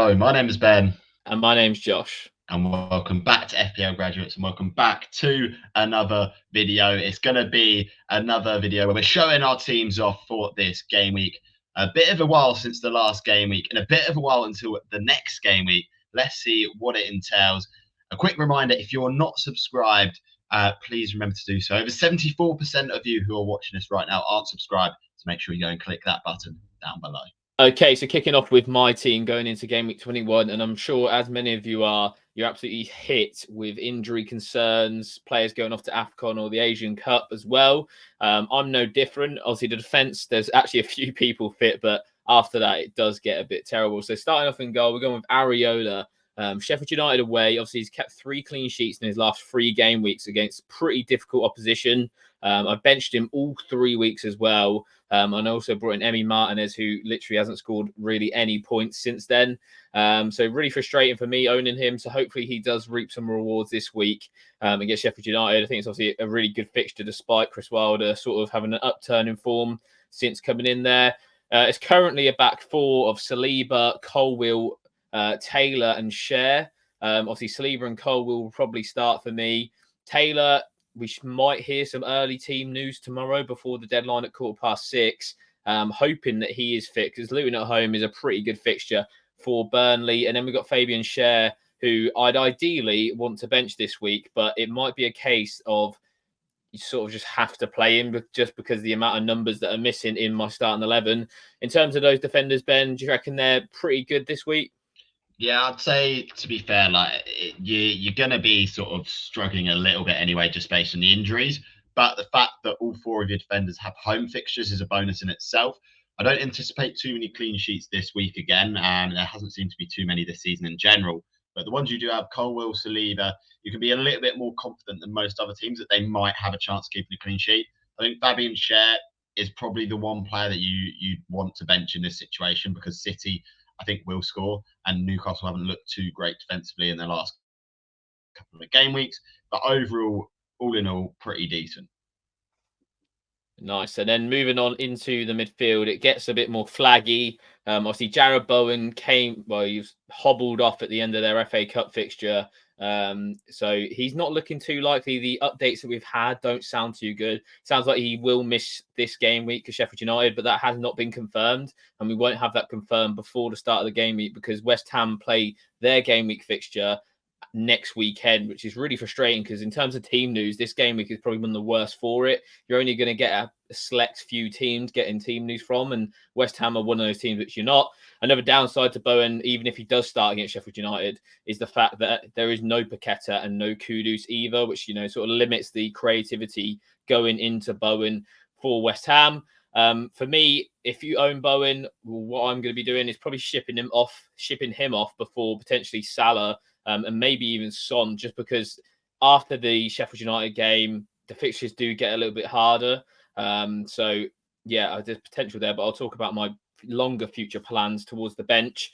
Hello, my name is Ben, And my name's Josh. and welcome back to FPL Graduates, and welcome back to another video. It's going to be another video where we're showing our teams off for this game week. A bit of a while since the last game week, and a bit of a while until the next game week. Let's see what it entails. A quick reminder, if you're not subscribed, please remember to do so. Over 74% of you who are watching this right now aren't subscribed, so make sure you go and click that button down below. Okay, so kicking off with my team going into game week 21, and I'm sure as many of you are, you're absolutely hit with injury concerns, players going off to AFCON or the Asian Cup as well. I'm no different. Obviously, the defence, there's actually a few people fit, but after that, it does get a bit terrible. So starting off in goal, we're going with Areola. Sheffield United away. Obviously, he's kept 3 clean sheets in his last 3 game weeks against pretty difficult opposition. I've benched him all 3 weeks as well. And also brought in Emi Martinez, who literally hasn't scored really any points since then. So really frustrating for me owning him. So hopefully he does reap some rewards this week against Sheffield United. I think it's obviously a really good fixture despite Chris Wilder sort of having an upturn in form since coming in there. It's currently a back 4 of Saliba, Colwill, Taylor and Cher. Obviously Saliba and Colwill will probably start for me. Taylor, we might hear some early team news tomorrow before the deadline at 6:15. Hoping that he is fit because Luton at home is a pretty good fixture for Burnley. And then we've got Fabian Schär, who I'd ideally want to bench this week, but it might be a case of you sort of just have to play him just because of the amount of numbers that are missing in my starting 11. In terms of those defenders, Ben, do you reckon they're pretty good this week? Yeah, I'd say to be fair, you're going to be sort of struggling a little bit anyway, just based on the injuries. But the fact that all 4 of your defenders have home fixtures is a bonus in itself. I don't anticipate too many clean sheets this week again, and there hasn't seemed to be too many this season in general. But the ones you do have, Colwill, Saliba, you can be a little bit more confident than most other teams that they might have a chance of keeping a clean sheet. I think Fabian Schär is probably the one player that you want to bench in this situation because City, I think, will score, and Newcastle haven't looked too great defensively in their last couple of game weeks. But overall, all in all, pretty decent. Nice. And then moving on into the midfield, it gets a bit more flaggy. Obviously, Jarrod Bowen he was hobbled off at the end of their FA Cup fixture. So he's not looking too likely. The updates that we've had don't sound too good. Sounds like he will miss this game week for Sheffield United, but that has not been confirmed. And we won't have that confirmed before the start of the game week because West Ham play their game week fixture next weekend, which is really frustrating because in terms of team news, this game week is probably one of the worst for it. You're only going to get a select few teams getting team news from, and West Ham are one of those teams which you're not. Another downside to Bowen, even if he does start against Sheffield United, is the fact that there is no Paqueta and no Kudus either, which, sort of limits the creativity going into Bowen for West Ham. For me, if you own Bowen, what I'm going to be doing is probably shipping him off before potentially Salah and maybe even Son, just because after the Sheffield United game, the fixtures do get a little bit harder. So, yeah, there's potential there, but I'll talk about my longer future plans towards the bench.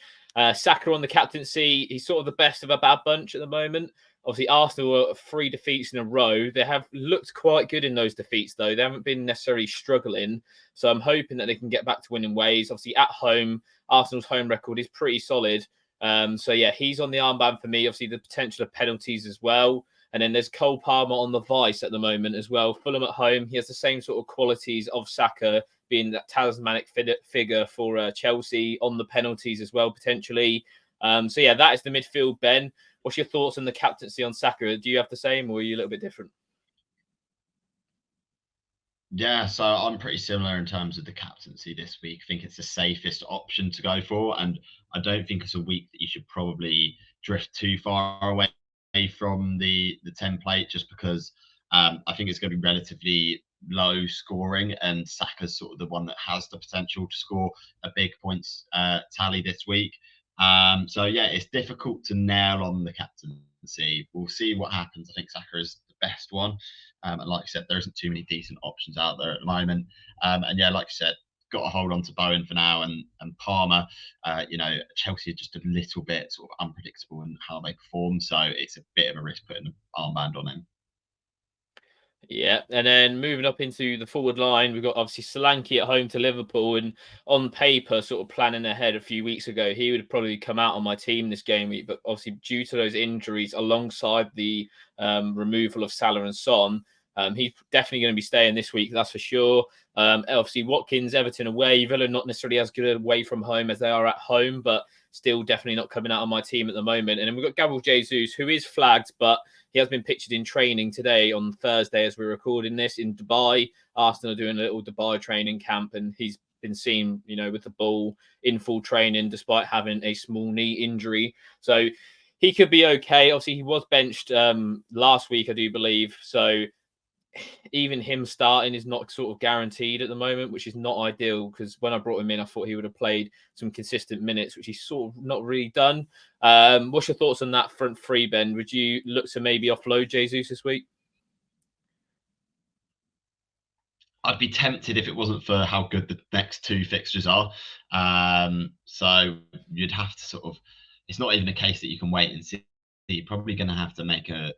Saka on the captaincy, he's sort of the best of a bad bunch at the moment. Obviously, Arsenal are 3 defeats in a row. They have looked quite good in those defeats, though. They haven't been necessarily struggling. So I'm hoping that they can get back to winning ways. Obviously, at home, Arsenal's home record is pretty solid. So yeah, he's on the armband for me. Obviously, the potential of penalties as well. And then there's Cole Palmer on the vice at the moment as well. Fulham at home, he has the same sort of qualities of Saka, being that talismanic figure for Chelsea on the penalties as well, potentially. So yeah, that is the midfield, Ben. What's your thoughts on the captaincy on Saka? Do you have the same or are you a little bit different? Yeah, so I'm pretty similar in terms of the captaincy this week. I think it's the safest option to go for, and I don't think it's a week that you should probably drift too far away from the template, just because I think it's going to be relatively low scoring, and Saka's sort of the one that has the potential to score a big points tally this week. So yeah, it's difficult to nail on the captaincy. We'll see what happens. I think Saka is the best one. And like I said, there isn't too many decent options out there at the moment. And yeah, like I said, got to hold on to Bowen for now, and Palmer. Chelsea are just a little bit sort of unpredictable in how they perform, so it's a bit of a risk putting an armband on him. Yeah, and then moving up into the forward line, we've got obviously Solanke at home to Liverpool, and on paper, sort of planning ahead a few weeks ago, he would have probably come out on my team this game week, but obviously due to those injuries, alongside the removal of Salah and Son, he's definitely going to be staying this week, that's for sure. Obviously, Watkins, Everton away, Villa not necessarily as good away from home as they are at home, but still definitely not coming out on my team at the moment. And then we've got Gabriel Jesus, who is flagged, but he has been pictured in training today on Thursday as we're recording this in Dubai. Arsenal are doing a little Dubai training camp, and he's been seen, with the ball in full training despite having a small knee injury. So he could be okay. Obviously, he was benched last week, I do believe. So even him starting is not sort of guaranteed at the moment, which is not ideal, because when I brought him in, I thought he would have played some consistent minutes, which he's sort of not really done. What's your thoughts on that front three, Ben? Would you look to maybe offload Jesus this week? I'd be tempted if it wasn't for how good the next two fixtures are. So you'd have to sort of, it's not even a case that you can wait and see. You're probably going to have to make a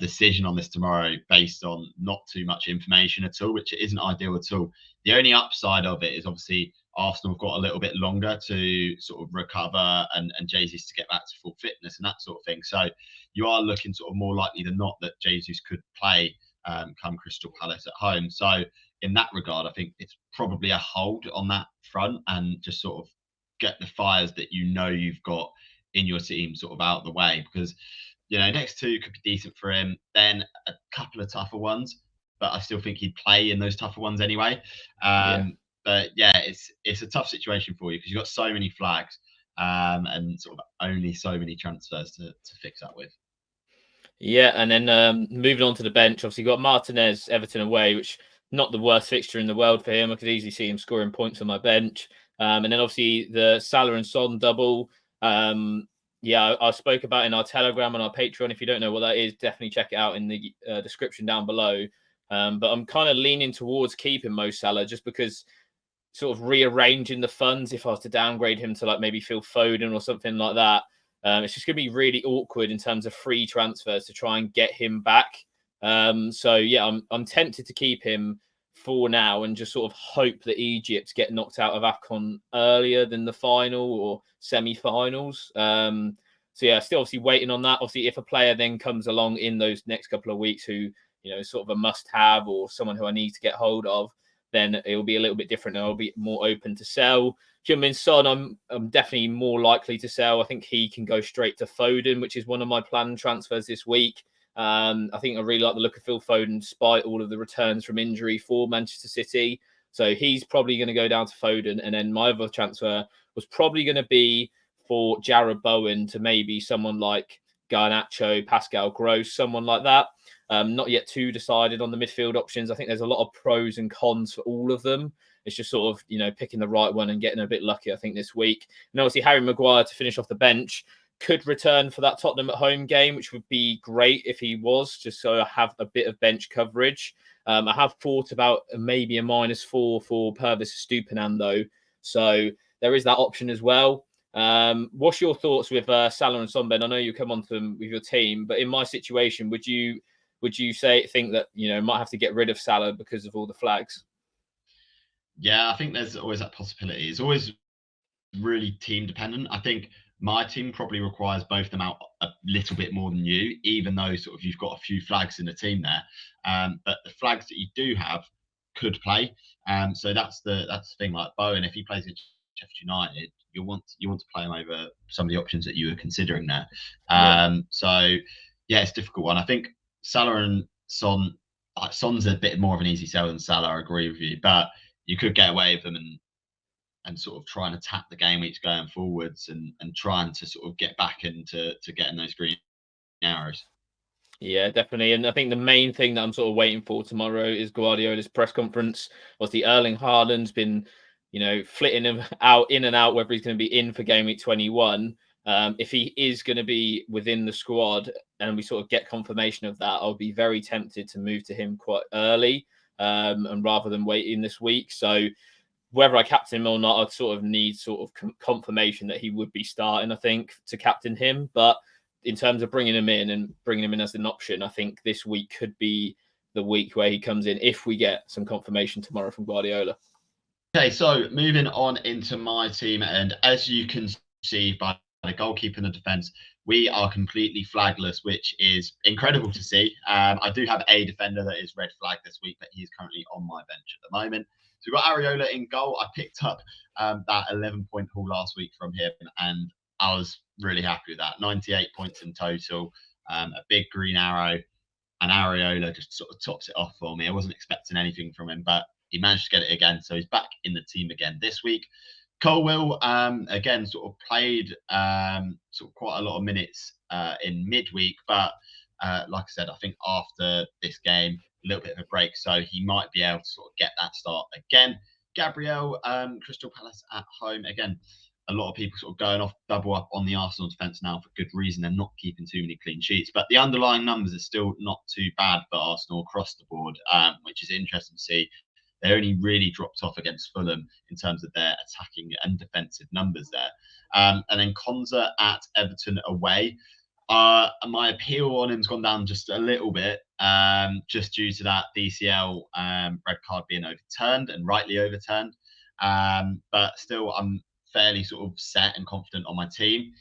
decision on this tomorrow based on not too much information at all, which isn't ideal at all. The only upside of it is obviously Arsenal have got a little bit longer to sort of recover and Jesus to get back to full fitness and that sort of thing. So you are looking sort of more likely than not that Jesus could play come Crystal Palace at home. So in that regard, I think it's probably a hold on that front and just sort of get the fires that you've got in your team sort of out of the way, because next two could be decent for him. Then a couple of tougher ones, but I still think he'd play in those tougher ones anyway. Yeah. But yeah, it's a tough situation for you because you've got so many flags and sort of only so many transfers to fix up with. Yeah, and then moving on to the bench, obviously got Martinez, Everton away, which not the worst fixture in the world for him. I could easily see him scoring points on my bench. And then obviously the Salah and Son double. I spoke about in our Telegram and our Patreon. If you don't know what that is, definitely check it out in the description down below. But I'm kind of leaning towards keeping Mo Salah just because sort of rearranging the funds, if I was to downgrade him to like maybe Phil Foden or something like that, it's just going to be really awkward in terms of free transfers to try and get him back. So yeah, I'm tempted to keep him for now and just sort of hope that Egypt get knocked out of AFCON earlier than the final or semi-finals. So yeah, still obviously waiting on that. Obviously, if a player then comes along in those next couple of weeks who, sort of a must-have or someone who I need to get hold of, then it will be a little bit different. I'll be more open to sell. Heung-min Son, I'm definitely more likely to sell. I think he can go straight to Foden, which is one of my planned transfers this week. I think I really like the look of Phil Foden, despite all of the returns from injury for Manchester City. So he's probably going to go down to Foden. And then my other transfer was probably going to be for Jarrod Bowen to maybe someone like Garnacho, Pascal Gross, someone like that. Not yet too decided on the midfield options. I think there's a lot of pros and cons for all of them. It's just sort of, picking the right one and getting a bit lucky, I think, this week. And obviously, Harry Maguire to finish off the bench could return for that Tottenham at home game, which would be great if he was, just so I have a bit of bench coverage. I have thought about maybe a -4 for Purvis Estupiñán, though. So there is that option as well. What's your thoughts with Salah and Son, Ben? I know you come on to them with your team, but in my situation, would you think that might have to get rid of Salah because of all the flags? Yeah, I think there's always that possibility. It's always really team dependent. I think my team probably requires both them out a little bit more than you, even though sort of you've got a few flags in the team there. But the flags that you do have could play. So that's the thing. Like Bowen, if he plays in Sheffield United, you want to play him over some of the options that you were considering there. Yeah. So yeah, it's a difficult one. I think Salah and Son. Son's a bit more of an easy sell than Salah. I agree with you, but you could get away with them and sort of try and attack the game weeks going forwards and trying to sort of get back into getting those green arrows. Yeah, definitely. And I think the main thing that I'm sort of waiting for tomorrow is Guardiola's press conference. Obviously, Erling Haaland's been, flitting him out in and out, whether he's going to be in for game week 21. If he is going to be within the squad and we sort of get confirmation of that, I'll be very tempted to move to him quite early and rather than waiting this week. So whether I captain him or not, I'd sort of need sort of confirmation that he would be starting, I think, to captain him. But in terms of bringing him in and bringing him in as an option, I think this week could be the week where he comes in if we get some confirmation tomorrow from Guardiola. Okay, so moving on into my team, and as you can see by the goalkeeper and the defence, we are completely flagless, which is incredible to see. I do have a defender that is red flag this week, but he's currently on my bench at the moment. So we've got Areola in goal. I picked up that 11-point haul last week from him, and I was really happy with that. 98 points in total, a big green arrow, and Areola just sort of tops it off for me. I wasn't expecting anything from him, but he managed to get it again. So he's back in the team again this week. Colwill, again, sort of played sort of quite a lot of minutes in midweek, but like I said, I think after this game, a little bit of a break, so he might be able to sort of get that start again. Gabriel, Crystal Palace at home again. A lot of people sort of going off double up on the Arsenal defence now for good reason. They're not keeping too many clean sheets, but the underlying numbers are still not too bad for Arsenal across the board, which is interesting to see. They only really dropped off against Fulham in terms of their attacking and defensive numbers there. And then Konza at Everton away. My appeal on him's gone down just a little bit, just due to that DCL red card being overturned and rightly overturned. But still, I'm fairly sort of set and confident on my team.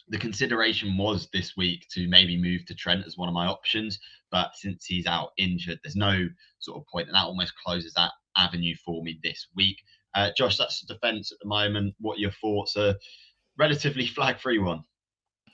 The consideration was this week to maybe move to Trent as one of my options, but since he's out injured, there's no sort of point, and that almost closes that avenue for me this week. Josh, that's the defence at the moment. What are your thoughts? A relatively flag-free one.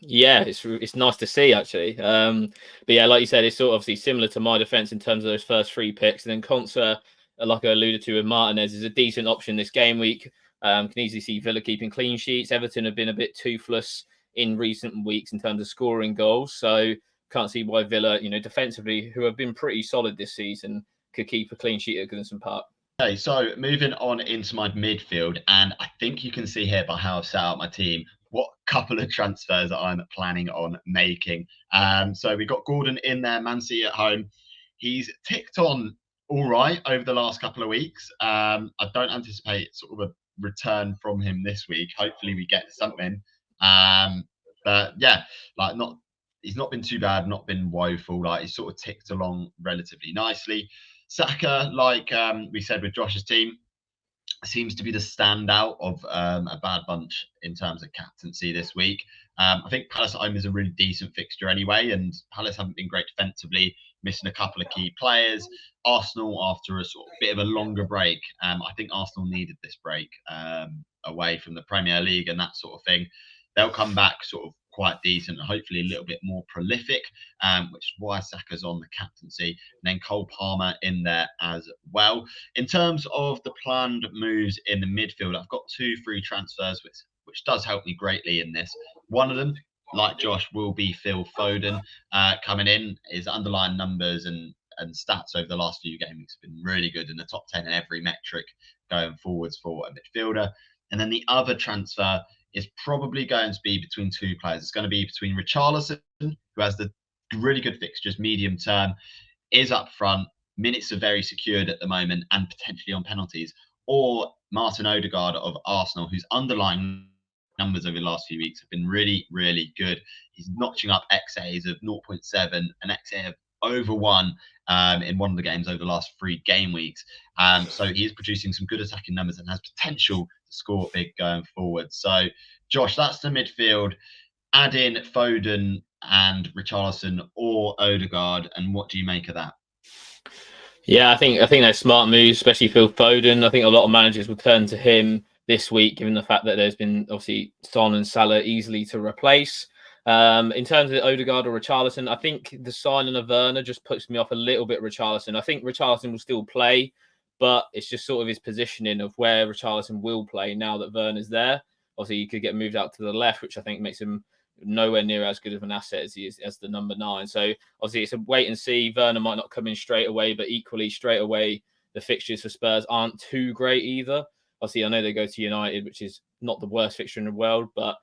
Yeah, it's nice to see actually. But yeah, like you said, it's sort of obviously similar to my defense in terms of those first 3 picks, and then Konsa, like I alluded to with Martinez, is a decent option this game week. Can easily see Villa keeping clean sheets. Everton have been a bit toothless in recent weeks in terms of scoring goals, so can't see why Villa, defensively, who have been pretty solid this season, could keep a clean sheet at Goodison Park. Okay, so moving on into my midfield, and I think you can see here by how I've set out my team what couple of transfers I'm planning on making. So we got Gordon in there, Man City at home. He's ticked on all right over the last couple of weeks. I don't anticipate sort of a return from him this week. Hopefully we get something. But yeah, he's not been too bad, not been woeful. Like he's sort of ticked along relatively nicely. Saka, like we said with Josh's team, seems to be the standout of a bad bunch in terms of captaincy this week. I think Palace at home is a really decent fixture anyway, and Palace haven't been great defensively, missing a couple of key players. Arsenal, after a sort of bit of a longer break, I think Arsenal needed this break away from the Premier League and that sort of thing. They'll come back sort of quite decent and hopefully a little bit more prolific, which is why Saka's on the captaincy. And then Cole Palmer in there as well. In terms of the planned moves in the midfield, I've got 2 free transfers, which does help me greatly in this. One of them, like Josh, will be Phil Foden coming in. His underlying numbers and stats over the last few games have been really good, in the top 10 in every metric going forwards for a midfielder. And then the other transfer is probably going to be between 2 players. It's going to be between Richarlison, who has the really good fixtures medium term, is up front, minutes are very secured at the moment, and potentially on penalties, or Martin Odegaard of Arsenal, whose underlying numbers over the last few weeks have been really, really good. He's notching up XAs of 0.7, an XA of over 1 in one of the games over the last 3 game weeks. So he is producing some good attacking numbers and has potential to score big going forward. So, Josh, that's the midfield. Add in Foden and Richarlison or Odegaard, and what do you make of that? Yeah, I think that's smart moves, especially Phil Foden. I think a lot of managers will turn to him this week, given the fact that there's been obviously Son and Salah easily to replace. In terms of Odegaard or Richarlison, I think the signing of Werner just puts me off a little bit. Richarlison, I think Richarlison will still play, but it's just sort of his positioning of where Richarlison will play now that Werner's there. Obviously, he could get moved out to the left, which I think makes him nowhere near as good of an asset as he is as the number 9. So obviously it's a wait and see. Werner might not come in straight away, but equally straight away the fixtures for Spurs aren't too great either. Obviously, I know they go to United, which is not the worst fixture in the world, but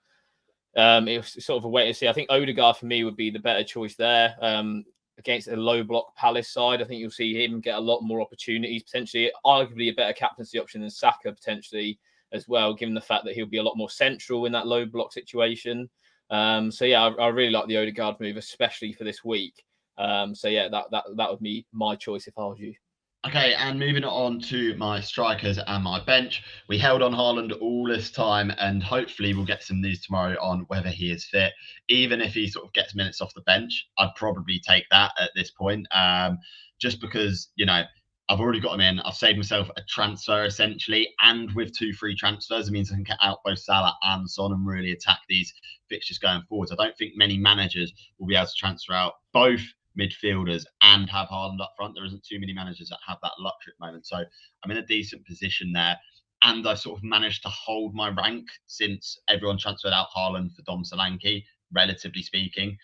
it's sort of a wait and see. I think Odegaard for me would be the better choice there. Against a low block Palace side, I think you'll see him get a lot more opportunities, potentially arguably a better captaincy option than Saka potentially as well, given the fact that he'll be a lot more central in that low block situation. So yeah, I really like the Odegaard move, especially for this week. So yeah, that would be my choice if I was you. Okay, and moving on to my strikers and my bench. We held on Haaland all this time, and hopefully we'll get some news tomorrow on whether he is fit. Even if he sort of gets minutes off the bench, I'd probably take that at this point. Just because, I've already got him in. I've saved myself a transfer essentially, and with 2 free transfers, it means I can get out both Salah and Son and really attack these fixtures going forwards. I don't think many managers will be able to transfer out both midfielders and have Haaland up front. There isn't too many managers that have that luxury at the moment. So I'm in a decent position there. And I sort of managed to hold my rank since everyone transferred out Haaland for Dom Solanke, relatively speaking.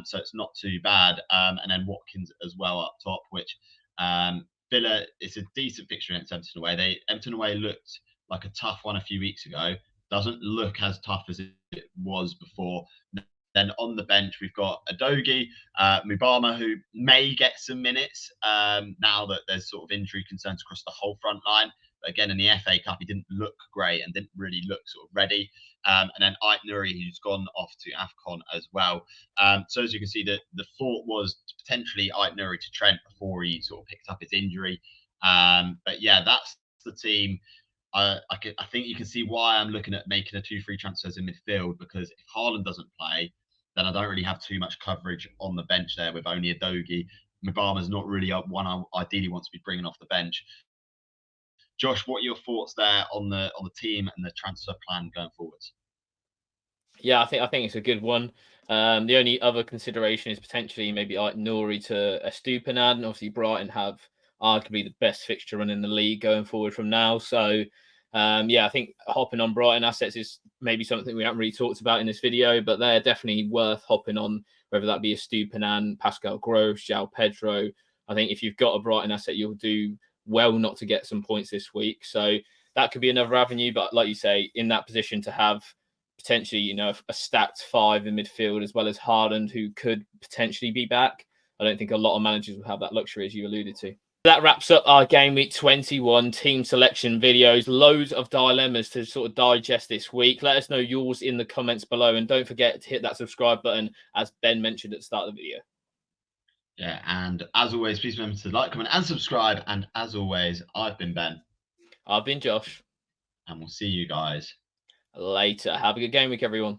So it's not too bad. And then Watkins as well up top, which Villa is a decent fixture against Everton away. Everton away looked like a tough one a few weeks ago. Doesn't look as tough as it was before. Then on the bench, we've got Adogi, Mubama, who may get some minutes now that there's sort of injury concerns across the whole front line. But again, in the FA Cup, he didn't look great and didn't really look sort of ready. And then Ait Nuri, who's gone off to AFCON as well. So as you can see, the thought was potentially Ait Nuri to Trent before he sort of picked up his injury. But yeah, that's the team. I think you can see why I'm looking at making a 2 free transfers in midfield, because if Haaland doesn't play, then I don't really have too much coverage on the bench there with only Adogi. Mubama's not really one I ideally want to be bringing off the bench. Josh, what are your thoughts there on the team and the transfer plan going forwards? Yeah, I think it's a good one. The only other consideration is potentially maybe like Nuri to Estupiñán. And obviously, Brighton have arguably the best fixture run in the league going forward from now. So, yeah, I think hopping on Brighton assets is maybe something we haven't really talked about in this video, but they're definitely worth hopping on, whether that be Estupiñán, Pascal Gross, João Pedro. I think if you've got a Brighton asset, you'll do well not to get some points this week. So that could be another avenue. But like you say, in that position to have potentially, a stacked 5 in midfield, as well as Haaland, who could potentially be back. I don't think a lot of managers will have that luxury, as you alluded to. That wraps up our Game Week 21 team selection videos. Loads of dilemmas to sort of digest this week. Let us know yours in the comments below. And don't forget to hit that subscribe button, as Ben mentioned at the start of the video. Yeah, and as always, please remember to like, comment, and subscribe. And as always, I've been Ben. I've been Josh. And we'll see you guys later. Have a good game week, everyone.